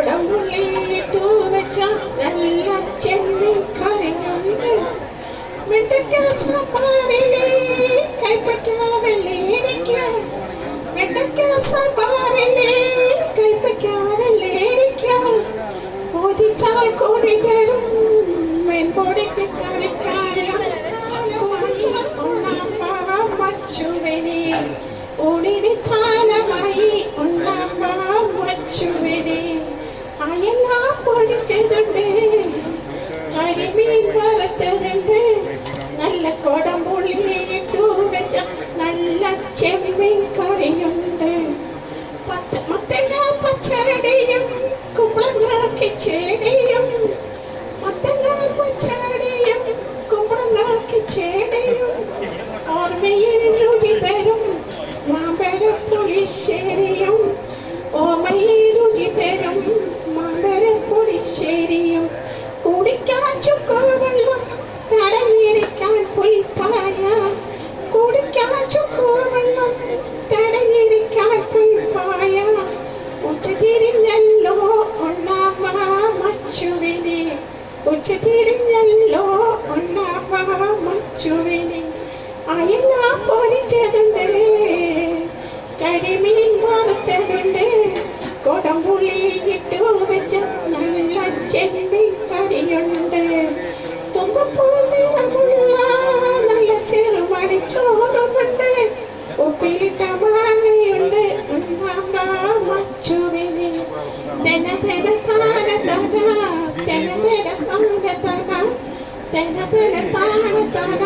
കുടംപുള്ളിയിട്ടു വെച്ച നല്ല ചെമ്മീൻ കറിയുണ്ട്. വെണ്ടയ്ക്ക സാമ്പാറിലെ കൈപ്പയ്ക്ക വെള്ളരിക്ക, വെണ്ടയ്ക്ക സാമ്പാറിലെ കൈപ്പയ്ക്ക വെള്ളരിക്ക, കൊതിച്ചാൽ കൊതി തരും മെൻപൊടിക്ക് കറിക്കാരം മച്ചുവിനെ ഊണിന് കാലമായി ഉണ്ണാമ്പ മച്ചുവിനെ. അയെല്ലാം പൊരിച്ചതുണ്ട്, കരിമീൻ വറുത്തതുണ്ട്, നല്ല കുടംപുള്ളിയിട്ടു വെച്ച നല്ല ചെമ്മീൻ കറിയുണ്ട്. മത്തങ്ങ പച്ചടിയും കുമ്പളങ്ങ കിച്ചടിയും, മത്തങ്ങ പച്ചടിയും കുമ്പളങ്ങ കിച്ചടിയും, ഓർമ്മയിൽ രുചി തരും മാമ്പഴ പുളിശ്ശേരിയും, ഓർമ്മയിൽ രുചി തരും മാമ്പഴ പുളിശ്ശേരിയും, കുടിക്കാൻ ചുക്കുവെള്ളം തടഞ്ഞിരിക്കാൻ പുൽപ്പായ, കുടിക്കാൻ ചുക്കുവെള്ളം തടഞ്ഞിരിക്കാൻ പുൽപ്പായ, ഉച്ചതിരിഞ്ഞല്ലോ ഉണ്ണാവ മച്ചുവിനെ, ഉച്ചതിരിഞ്ഞല്ലോ ഉണ്ണാവ മച്ചുവിനെ. അയെല്ലാം പൊരിച്ചതുണ്ട്, കരിമീൻ വറുത്തതുണ്ട്, കുടംപുള്ളിയിട്ടു വെച്ച നല്ല ചെമ്മീൻ കറിയുണ്ട്. തുമ്പപ്പൂ നിറമുള്ള നല്ല ചെറുമണി ചോറുമുണ്ട്, ഉപ്പിലിട്ട മാങ്ങയുണ്ട് ഉണ്ണാമ്പ മച്ചുവിനെ. തെന തെന താന തന, തെന തെന താന തന, തെന തെന താന തന,